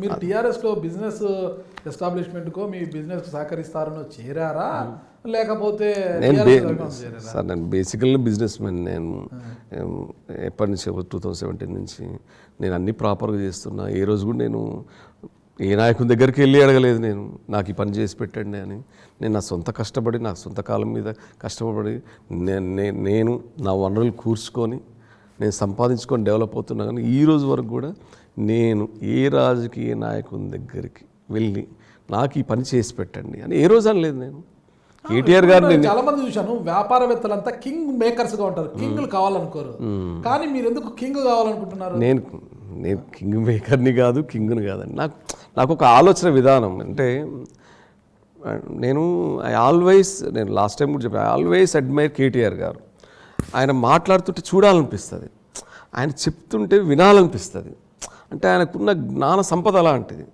మీరు టీఆర్ఎస్లో బిజినెస్ ఎస్టాబ్లిష్మెంట్కో మీ బిజినెస్ సహకరిస్తారనో చేరారా లేకపోతే సార్ నేను బేసికల్లీ బిజినెస్ మ్యాన్. నేను ఎప్పటి నుంచి 2017 నుంచి నేను అన్నీ ప్రాపర్గా చేస్తున్నా. ఏ రోజు కూడా నేను ఏ నాయకుని దగ్గరికి వెళ్ళి అడగలేదు నేను నాకు ఈ పని చేసి పెట్టండి అని. నేను నా సొంత కష్టపడి నా సొంత కాలం మీద కష్టపడి నేను నా వనరులు కూర్చుకొని నేను సంపాదించుకొని డెవలప్ అవుతున్నా. కానీ ఈ రోజు వరకు కూడా నేను ఏ రాజకీయ నాయకుని దగ్గరికి వెళ్ళి నాకు ఈ పని చేసి పెట్టండి అని ఏ రోజు అనలేదు. నేను కేటీఆర్ గారిని చాలా మంది చూశాను, వ్యాపారవేత్తలంతా కింగ్ మేకర్స్గా ఉంటారు, కింగ్లు కావాలనుకోరు. కానీ మీరు ఎందుకు కింగ్ కావాలనుకుంటున్నారు? నేను కింగ్ మేకర్ని కాదు, కింగ్ని కాదండి. నాకు ఒక ఆలోచన విధానం అంటే నేను లాస్ట్ టైం కూడా చెప్పాను, ఐ ఆల్వేస్ అడ్మైర్ కేటీఆర్ గారు. ఆయన మాట్లాడుతుంటే చూడాలనిపిస్తుంది, ఆయన చెప్తుంటే వినాలనిపిస్తుంది. అంటే ఆయనకున్న జ్ఞాన సంపద అలాంటిది.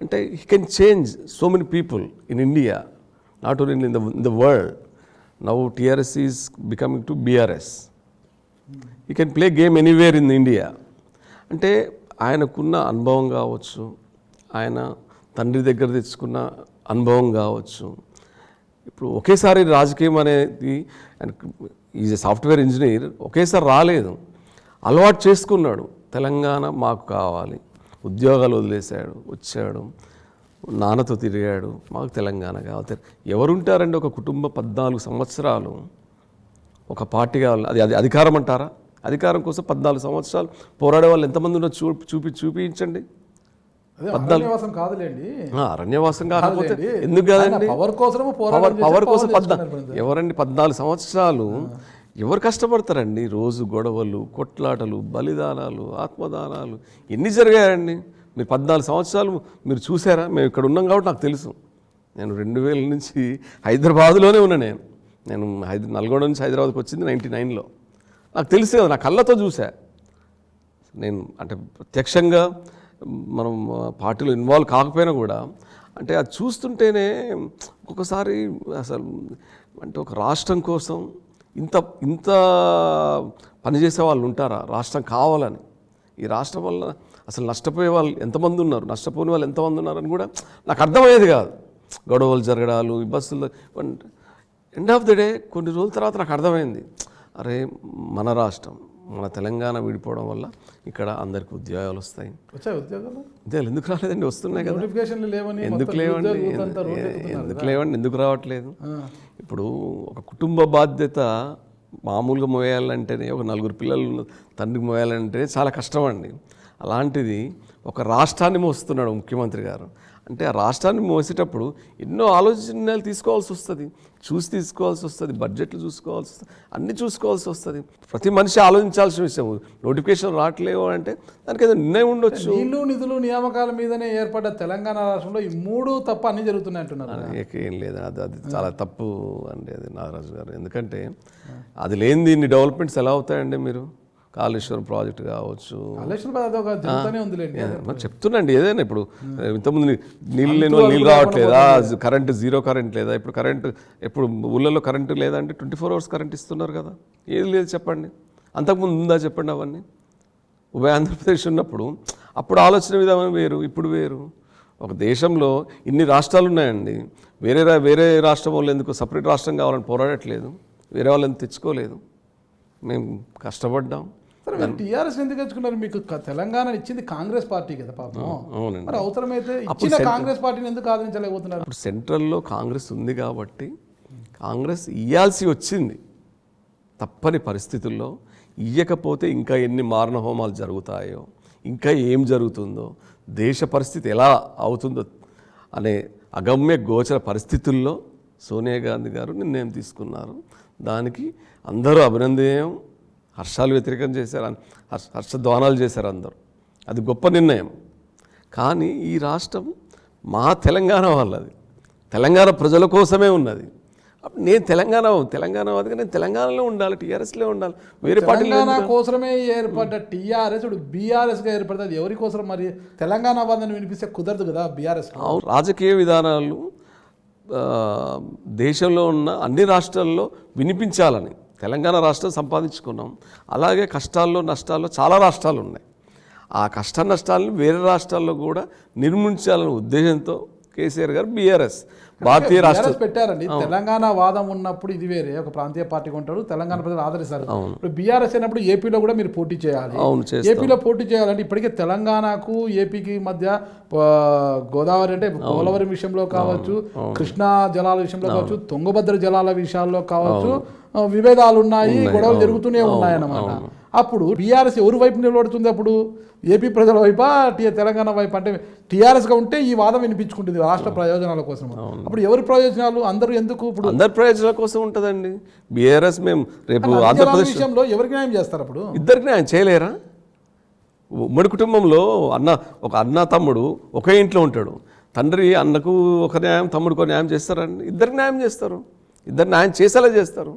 అంటే he can change so many people in India, not only in the world. Now TRS is becoming to BRS. He can play game anywhere in India. అంటే ఆయనకున్న అనుభవం కావచ్చు, ఆయన తండ్రి దగ్గర తెచ్చుకున్న అనుభవం కావచ్చు. ఇప్పుడు ఒకేసారి రాజకీయం అనేది, ఈజ్ ఎ సాఫ్ట్వేర్ ఇంజనీర్, ఒకేసారి రాలేదు, అలవాటు చేసుకున్నాడు. తెలంగాణ మాకు కావాలి, ఉద్యోగాలు వదిలేశాడు, వచ్చాడు, నాన్నతో తిరిగాడు, మాకు తెలంగాణ కావాలి. ఎవరుంటారండి ఒక కుటుంబం 14 సంవత్సరాలు ఒక పార్టీ కావాలి, అది అధికారం అంటారా? అధికారం కోసం 14 సంవత్సరాలు పోరాడే వాళ్ళు ఎంతమంది ఉన్నారు చూపించండి. అరణ్యవాసం కాదులేండి, అరణ్యవాసం కాకపోతే ఎందుకు కాదండి? పవర్ కోసం ఎవరండి 14 సంవత్సరాలు ఎవరు కష్టపడతారండి? రోజు గొడవలు, కొట్లాటలు, బలిదానాలు, ఆత్మదానాలు ఎన్ని జరిగాయండి? మీరు 14 సంవత్సరాలు మీరు చూసారా? మేము ఇక్కడ ఉన్నాం కాబట్టి నాకు తెలుసు. నేను 2000 నుంచి హైదరాబాద్లోనే ఉన్నా. నేను నల్గొండ నుంచి హైదరాబాద్కి వచ్చింది 99లో. నాకు తెలుసు కదా, నా కళ్ళతో చూసా. నేను అంటే ప్రత్యక్షంగా మనం పార్టీలో ఇన్వాల్వ్ కాకపోయినా కూడా అంటే అది చూస్తుంటేనే ఒక్కొక్కసారి అసలు అంటే ఒక రాష్ట్రం కోసం ఇంత పనిచేసే వాళ్ళు ఉంటారా? రాష్ట్రం కావాలని. ఈ రాష్ట్రం వల్ల అసలు నష్టపోయే వాళ్ళు ఎంతమంది ఉన్నారు, నష్టపోయిన వాళ్ళు ఎంతమంది ఉన్నారని కూడా నాకు అర్థమయ్యేది కాదు. గొడవలు జరగడాలు, ఈ బస్సులు. ఎండ్ ఆఫ్ ద డే కొన్ని రోజుల తర్వాత నాకు అర్థమైంది, అరే మన రాష్ట్రం, మన తెలంగాణ విడిపోవడం వల్ల ఇక్కడ అందరికి ఉద్యోగాలు వస్తాయి. ఉద్యోగాలు ఎందుకు రాలేదండి? వస్తున్నాయి కదా. ఎందుకు లేవండి? ఎందుకు రావట్లేదు? ఇప్పుడు ఒక కుటుంబ బాధ్యత మామూలుగా మోయాలంటేనే, ఒక 4 పిల్లలు తండ్రికి మోయాలంటే చాలా కష్టం అండి. అలాంటిది ఒక రాష్ట్రాన్ని మోస్తున్నాడు ముఖ్యమంత్రి గారు. అంటే ఆ రాష్ట్రాన్ని మోసేటప్పుడు ఎన్నో ఆలోచనలు తీసుకోవాల్సి వస్తుంది, తీసుకోవాల్సి వస్తుంది, బడ్జెట్లు చూసుకోవాల్సి వస్తుంది, అన్నీ చూసుకోవాల్సి వస్తుంది. ప్రతి మనిషి ఆలోచించాల్సిన విషయం. నోటిఫికేషన్ రావట్లేవు అంటే దానికి ఏదో నిర్ణయం ఉండొచ్చు. నీళ్లు, నిధులు, నియామకాల మీదనే ఏర్పడ్డ తెలంగాణ రాష్ట్రంలో ఈ 3 తప్ప అన్నీ జరుగుతున్నాయి అంటున్నారు. ఏం లేదు, అది చాలా తప్పు అండి అది, నాగరాజు గారు. ఎందుకంటే అది లేనిది ఇన్ని డెవలప్మెంట్స్ ఎలా అవుతాయండి? మీరు కాళేశ్వరం ప్రాజెక్టు కావచ్చు, చెప్తున్నాండి. ఏదైనా ఇప్పుడు ఇంతకుముందు నీళ్ళు లేని వాళ్ళు నీళ్ళు రావట్లేదా? కరెంటు జీరో కరెంట్ లేదా? ఇప్పుడు కరెంటు ఎప్పుడు ఊళ్ళల్లో కరెంటు లేదా అంటే 24 hours కరెంట్ ఇస్తున్నారు కదా. ఏది లేదు చెప్పండి. అంతకుముందు ఉందా చెప్పండి? అవన్నీ ఉభయ ఆంధ్రప్రదేశ్ ఉన్నప్పుడు అప్పుడు ఆలోచన విధానం వేరు, ఇప్పుడు వేరు. ఒక దేశంలో ఇన్ని రాష్ట్రాలు ఉన్నాయండి. వేరే రాష్ట్రం వాళ్ళు ఎందుకు సపరేట్ రాష్ట్రం కావాలని పోరాడట్లేదు? వేరే వాళ్ళు ఎందుకు తెచ్చుకోలేదు? మేము కష్టపడ్డాం. టీఆర్ఎస్ ఎందుకు తెచ్చుకున్నారు? మీకు తెలంగాణ ఇచ్చింది కాంగ్రెస్ పార్టీ కదా పాపం. మరి అవసరమైతే ఇచ్చిన కాంగ్రెస్ పార్టీని ఎందుకు ఆదరించలేకపోతున్నారు? ఇప్పుడు సెంట్రల్లో కాంగ్రెస్ ఉంది కాబట్టి కాంగ్రెస్ ఇయ్యాల్సి వచ్చింది. తప్పని పరిస్థితుల్లో ఇయ్యకపోతే ఇంకా ఎన్ని మారణ హోమాలు జరుగుతాయో, ఇంకా ఏం జరుగుతుందో, దేశ పరిస్థితి ఎలా అవుతుందో అనే అగమ్య గోచర పరిస్థితుల్లో సోనియా గాంధీ గారు నిర్ణయం తీసుకున్నారు. దానికి అందరూ అభినందనీయం, హర్షాలు వ్యతిరేకం చేశారు, హర్షధ్వానాలు చేశారు అందరూ. అది గొప్ప నిర్ణయం. కానీ ఈ రాష్ట్రం మా తెలంగాణ వాళ్ళది, తెలంగాణ ప్రజల కోసమే ఉన్నది. నేను తెలంగాణవాదిగా నేను తెలంగాణలో ఉండాలి, టీఆర్ఎస్లో ఉండాలి. వేరే తెలంగాణ కోసమే ఏర్పడ్డ టీఆర్ఎస్ ఇప్పుడు బీఆర్ఎస్గా ఏర్పడ్డది ఎవరి కోసం? మరి తెలంగాణ వాదని వినిపిస్తే కుదరదు కదా బీఆర్ఎస్. రాజకీయ విధానాలు దేశంలో ఉన్న అన్ని రాష్ట్రాల్లో వినిపించాలని తెలంగాణ రాష్ట్రం సంపాదించుకున్నాం. అలాగే కష్టాల్లో నష్టాల్లో చాలా రాష్ట్రాలు ఉన్నాయి. ఆ కష్ట నష్టాలను వేరే రాష్ట్రాల్లో కూడా నిర్మించాలనే ఉద్దేశంతో కేసీఆర్ గారు బీఆర్ఎస్ భారతీయ రాష్ట్ర పెట్టారండి. తెలంగాణ వాదం ఉన్నప్పుడు ఇది వేరే, ఒక ప్రాంతీయ పార్టీగా ఉంటాడు, తెలంగాణ ప్రజలు ఆదరిస్తారు. ఇప్పుడు బీఆర్ఎస్ అయినప్పుడు ఏపీలో కూడా మీరు పోటీ చేయాలి. ఏపీలో పోటీ చేయాలంటే ఇప్పటికే తెలంగాణకు ఏపీకి మధ్య గోదావరి అంటే పోలవరం విషయంలో కావచ్చు, కృష్ణా జలాల విషయంలో కావచ్చు, తుంగభద్ర జలాల విషయాల్లో కావచ్చు విభేదాలు ఉన్నాయి, గొడవలు జరుగుతూనే ఉన్నాయన్నమాట. అప్పుడు బీఆర్ఎస్ ఎవరి వైపు నిలబడుతుంది? అప్పుడు ఏపీ ప్రజల వైపా తెలంగాణ వైపు? అంటే టీఆర్ఎస్గా ఉంటే ఈ వాదం వినిపించుకుంటుంది రాష్ట్ర ప్రయోజనాల కోసం. అప్పుడు ఎవరి ప్రయోజనాలు? అందరూ ఎందుకు? ఇప్పుడు అందరి ప్రయోజనాల కోసం ఉంటుందండి బీఆర్ఎస్. మేము రేపు ఆంధ్రప్రదేశ్ విషయంలో ఎవరికి న్యాయం చేస్తారు? అప్పుడు ఇద్దరికి న్యాయం చేయలేరా? ఉమ్మడి కుటుంబంలో ఒక అన్న తమ్ముడు ఒకే ఇంట్లో ఉంటాడు. తండ్రి అన్నకు ఒక న్యాయం, తమ్ముడికి ఒక న్యాయం చేస్తారండి? ఇద్దరికి న్యాయం చేస్తారు. ఇద్దరు న్యాయం చేసేలా చేస్తారు.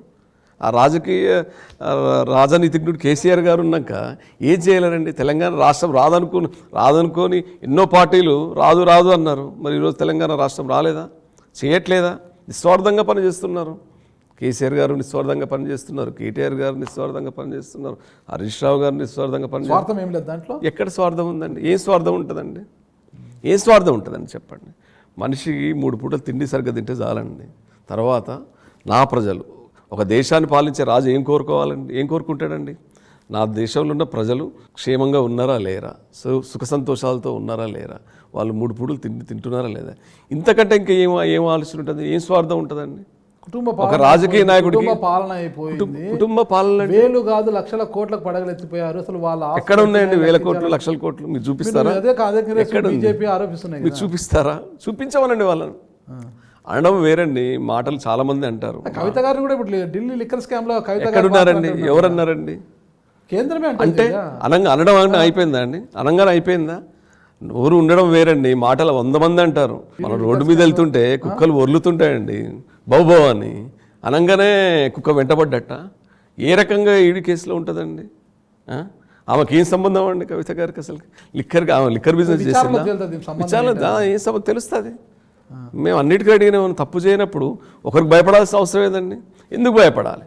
ఆ రాజనీతిజ్ఞుడు కేసీఆర్ గారు ఉన్నాక ఏం చేయలేరండి? తెలంగాణ రాష్ట్రం రాదనుకొని ఎన్నో పార్టీలు రాదు అన్నారు. మరి ఈరోజు తెలంగాణ రాష్ట్రం రాలేదా? చేయట్లేదా? నిస్వార్థంగా పనిచేస్తున్నారు. కేసీఆర్ గారు నిస్వార్థంగా పనిచేస్తున్నారు, కేటీఆర్ గారు నిస్వార్థంగా పనిచేస్తున్నారు, హరీష్ రావు గారు నిస్వార్థంగా స్వార్థం ఏం లేదు దాంట్లో. ఎక్కడ స్వార్థం ఉందండి? ఏం స్వార్థం ఉంటుందండి? ఏం స్వార్థం ఉంటుందండి చెప్పండి? మనిషికి 3 పూటలు తిండి సరిగ్గా తింటే చాలండి. తర్వాత నా ప్రజలు, ఒక దేశాన్ని పాలించే రాజు ఏం కోరుకోవాలండి? ఏం కోరుకుంటాడండి? నా దేశంలో ఉన్న ప్రజలు క్షేమంగా ఉన్నారా లేరా, సుఖ సంతోషాలతో ఉన్నారా లేరా, వాళ్ళు 3 పూటలు తింటున్నారా లేదా? ఇంతకంటే ఇంకా ఏం ఆలోచన ఉంటుంది? ఏం స్వార్థం ఉంటుందండి? ఒక రాజకీయ నాయకుడికి పాలన అయిపోయింది. కుటుంబ పాలన వేలు కాదు లక్షల కోట్లకు పడగలెత్తిపోయారు. అసలు వాళ్ళ ఎక్కడ ఉన్నాయండి వేల కోట్లు, లక్షల కోట్లు? మీరు చూపిస్తారా? బీజేపీ ఆరోపిస్తున్నాయి. మీరు చూపిస్తారా? చూపించమనండి వాళ్ళని. అనడం వేరండి, మాటలు చాలా మంది అంటారు. కవిత గారు కూడా ఇప్పుడు ఢిల్లీ లిక్కర్ స్కామ్ లో కవిత ఎక్కడ ఉన్నారండి? ఎవరన్నారండి? కేంద్రమే అంటే అనడం అయిపోయిందా అండి? అనగానే అయిపోయిందా? నోరు ఉండడం వేరండి, మాటలు 100 మంది అంటారు. మనం రోడ్డు మీద వెళ్తుంటే కుక్కలు ఒర్లుతుంటాయండి బాబో అని, అనగానే కుక్క వెంటబడ్డట. ఏ రకంగా ఈడి కేసులో ఉంటుందండి? ఆమెకి ఏం సంబంధం అండి కవిత గారికి? అసలు లిక్కర్ బిజినెస్ చేసిందా? విచారణ ఏం సంబంధం తెలుస్తుంది? మేము అన్నిటికీ అడిగిన తప్పు చేయనప్పుడు ఒకరికి భయపడాల్సిన అవసరం ఏదండి? ఎందుకు భయపడాలి?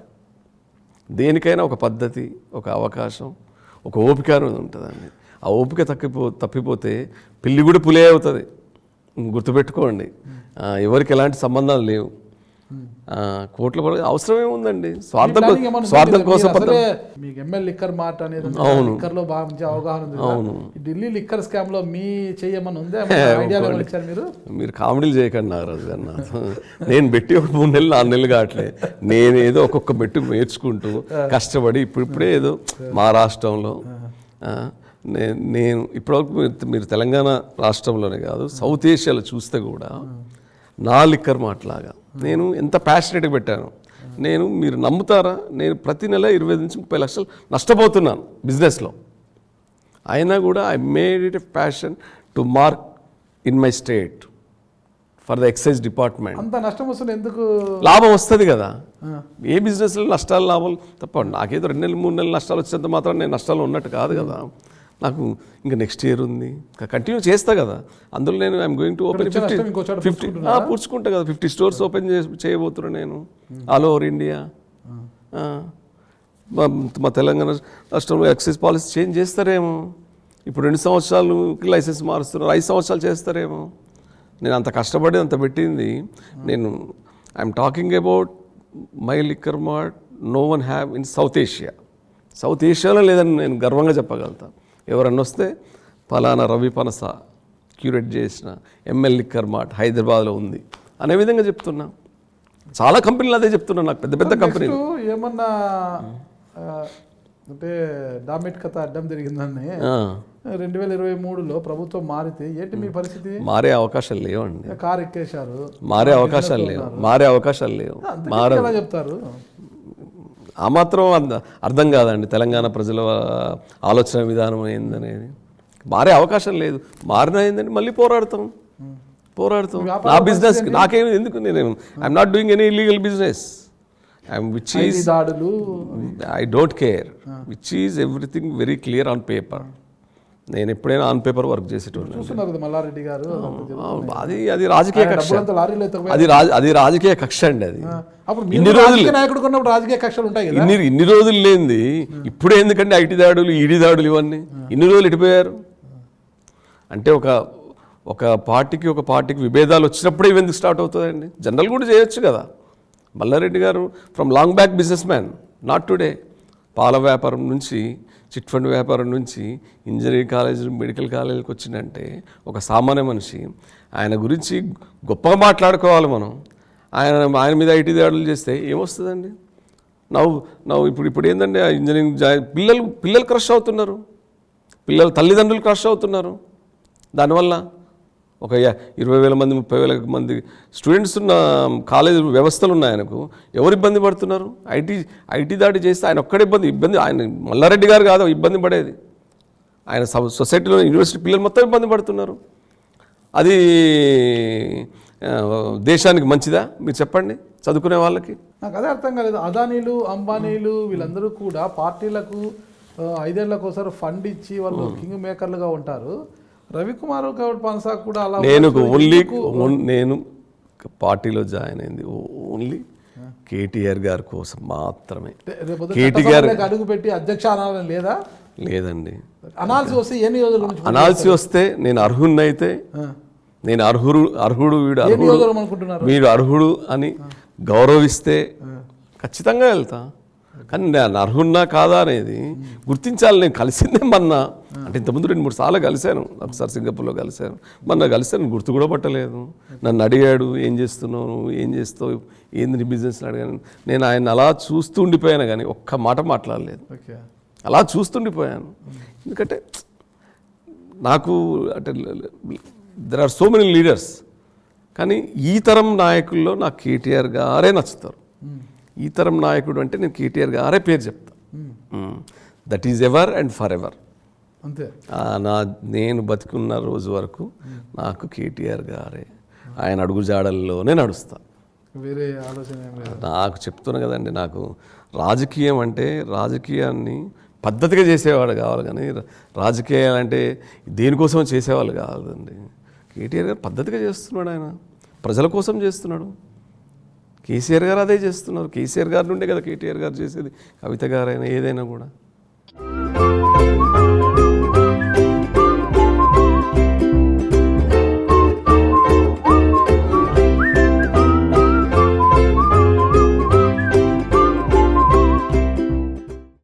దేనికైనా ఒక పద్ధతి, ఒక అవకాశం, ఒక ఓపిక అనేది ఉంటుందండి. ఆ ఓపిక తప్పిపోతే పిల్లి కూడా పులే అవుతుంది. గుర్తుపెట్టుకోండి. ఎవరికి ఎలాంటి సంబంధాలు లేవు. కోట్ల అవసరం ఏముందండి? స్వార్థం కోసం. మీకు ఎంఎల్ లిక్కర్ మార్ట్ అనేది లిక్కర్ లో బాగా మంచి అవగాహన ఉంది. అవును. ఢిల్లీ లిక్కర్ స్కామ్ లో మీ చేయమని ఉందే మీరు కామెడీలు చేయకండి నాగరాజు గారు. నేను పెట్టి ఒక 3 నెలలు 4 నెలలు కావట్లే. నేను ఏదో ఒక్కొక్క మెట్టు నేర్చుకుంటూ కష్టపడి ఇప్పుడిప్పుడే ఏదో మా రాష్ట్రంలో నేను ఇప్పటివరకు మీరు తెలంగాణ రాష్ట్రంలోనే కాదు సౌత్ ఏషియాలో చూస్తే కూడా నా లిక్కర్ మాట్లాగా నేను ఎంత ప్యాషనెట్గా పెట్టాను. మీరు నమ్ముతారా? నేను ప్రతి నెల 20 నుంచి 30 లక్షలు నష్టపోతున్నాను బిజినెస్లో. అయినా కూడా I made it a passion to mark in my state for the excise department. అంత నష్టం వస్తుంది ఎందుకు? లాభం వస్తుంది కదా. ఏ బిజినెస్లో నష్టాలు లాభాలు తప్ప నాకేదో 2 నెలలు 3 నెలలు నష్టాలు వచ్చేంత మాత్రం నేను నష్టాలు ఉన్నట్టు కాదు కదా. నాకు ఇంకా నెక్స్ట్ ఇయర్ ఉంది, కంటిన్యూ చేస్తా కదా. అందులో నేను ఐఎమ్ గోయింగ్ టు ఓపెన్ 50 పూడ్చుకుంటా కదా. 50 స్టోర్స్ ఓపెన్ చేయబోతున్నాను నేను ఆల్ ఓవర్ ఇండియా. మా తెలంగాణ రాష్ట్రంలో ఎక్సైజ్ పాలసీ చేంజ్ చేస్తారేమో. ఇప్పుడు 2 సంవత్సరాలకి లైసెన్స్ మారుస్తున్నారు, 5 సంవత్సరాలు చేస్తారేమో. నేను అంత కష్టపడి అంత పెట్టింది. నేను I'm talking about my liquor mart no one have in South Asia. South ఏషియాలో లేదని నేను గర్వంగా చెప్పగలుగుతాను. ఎవరన్నా వస్తే ఫలానా రవి పనస క్యూరేట్ చేసిన ఎంఎల్ లిక్కర్ మార్ట్ హైదరాబాద్లో ఉంది అనే విధంగా చెప్తున్నా. చాలా కంపెనీలు అదే చెప్తున్నా, నాకు పెద్ద పెద్ద కంపెనీలు. ఏమన్నా అంటే డామెట్ కథ అడ్డం జరిగిందని 2023లో ప్రభుత్వం మారితే ఏంటి మీ పరిస్థితి? మారే అవకాశాలు లేవండి. కారు ఎక్కేశారు. మారే అవకాశాలు లేవు. చెప్తారు ఆ మాత్రం అర్థం కాదండి తెలంగాణ ప్రజల ఆలోచన విధానం ఏందనేది. మారే అవకాశం లేదు. మారినా ఏందండి మళ్ళీ పోరాడతాం. నా బిజినెస్ నాకేమి ఎందుకు, నేను I'm not doing any illegal business. I don't care, which is everything very clear on paper. నేను ఎప్పుడైనా ఆన్ పేపర్ వర్క్ చేసేటోళ్ళు. చూస్తున్నారు కదా మల్లారెడ్డి గారు, అది రాజకీయ కక్ష, డబ్బులంతా లారీలో ఎత్తుకుపోయి అది రాజకీయ కక్ష అండి. అది అప్పుడు మీరు రాజకీయ నాయకుడు కొన్నప్పుడు రాజకీయ కక్షలు ఉంటాయి కదా. ఇన్ని రోజులు లేనిది ఇప్పుడే ఎందుకంటే ఐటీ దాడులు, ఈడీ దాడులు, ఇవన్నీ ఇన్ని రోజులు ఎటుపోయారు అంటే ఒక పార్టీకి విభేదాలు వచ్చినప్పుడే ఇవెందుకు స్టార్ట్ అవుతుందండి? జనరల్ కూడా చేయొచ్చు కదా. మల్లారెడ్డి గారు from long back business man, not today. పాల వ్యాపారం నుంచి, చిట్ ఫండ్ వ్యాపారం నుంచి ఇంజనీరింగ్ కాలేజ్, మెడికల్ కాలేజీకి వచ్చిందంటే ఒక సామాన్య మనిషి. ఆయన గురించి గొప్పగా మాట్లాడుకోవాలి మనం. ఆయన మీద ఐటీ దాడులు చేస్తే ఏమొస్తుందండి? నవ్వు ఇప్పుడు ఏంటంటే ఇంజనీరింగ్ పిల్లలు క్రష్ అవుతున్నారు, తల్లిదండ్రులు క్రష్ అవుతున్నారు. దానివల్ల ఒక 20,000 మంది 30,000 మంది స్టూడెంట్స్ ఉన్న కాలేజ్ వ్యవస్థలు ఉన్నాయి. ఆయనకు ఎవరు ఇబ్బంది పడుతున్నారు? ఐటీ దాడి చేస్తే ఆయన ఒక్కడే ఇబ్బంది. ఆయన మల్లారెడ్డి గారు కాదు ఇబ్బంది పడేది, ఆయన సొసైటీలో యూనివర్సిటీ పిల్లలు మొత్తం ఇబ్బంది పడుతున్నారు. అది దేశానికి మంచిదా మీరు చెప్పండి, చదువుకునే వాళ్ళకి? నాకు అదే అర్థం కాలేదు. అదానీలు, అంబానీలు వీళ్ళందరూ కూడా పార్టీలకు 5 ఏళ్లకు ఒకసారి ఫండ్ ఇచ్చి వాళ్ళు కింగ్ మేకర్లుగా ఉంటారు. రవికుమార్ గౌడ్ పన్సా కూడా అలా. నేను పార్టీలో జాయిన్ అయింది ఓన్లీ కేటీఆర్ గారి కోసం మాత్రమే. కేటీఆర్ అడుగు పెట్టి అధ్యక్ష అనాలని లేదా? లేదండి. అనాల్సి వస్తే ఎన్ని రోజుల నుంచి అనాల్సి వస్తే నేను అర్హుడినైతే, నేను అర్హుడు వీడు అర్హుడు అని గౌరవిస్తే ఖచ్చితంగా వెళ్తా. కానీ నేను అర్హున్నా కాదా అనేది గుర్తించాలి. నేను కలిసిందే మొన్న, అంటే ఇంతకుముందు 2-3 సార్లు కలిశాను. ఒకసారి సింగపూర్లో కలిశాను, మొన్న కలిశాను, గుర్తు కూడా పట్టలేదు. నన్ను అడిగాడు ఏం చేస్తున్నావు, ఏం చేస్తావు, ఏంది నీ బిజినెస్ అడిగాను. నేను ఆయన అలా చూస్తూ ఉండిపోయాను కానీ ఒక్క మాట మాట్లాడలేదు. అలా చూస్తుండిపోయాను. ఎందుకంటే నాకు అంటే there are so many leaders, కానీ ఈ తరం నాయకుల్లో నాకు కేటీఆర్ గారే నచ్చుతారు. ఈ తరం నాయకుడు అంటే నేను కేటీఆర్ గారే పేరు చెప్తా. That is ever and for ever. అంతే. నేను బతికున్న రోజు వరకు నాకు కేటీఆర్ గారే, ఆయన అడుగుజాడల్లోనే నడుస్తా. వేరే ఆలోచన నాకు చెప్తున్నా కదండి. నాకు రాజకీయం అంటే రాజకీయాన్ని పద్ధతిగా చేసేవాడు కావాలి, కానీ రాజకీయాలు అంటే దేనికోసం చేసేవాళ్ళు కావాలండి. కేటీఆర్ గారు పద్ధతిగా చేస్తున్నాడు, ఆయన ప్రజల కోసం చేస్తున్నాడు. కేసీఆర్ గారు అదే చేస్తున్నారు. కేసీఆర్ గారి నుండే కదా కేటీఆర్ గారు చేసేది, కవిత గారైనా ఏదైనా కూడా.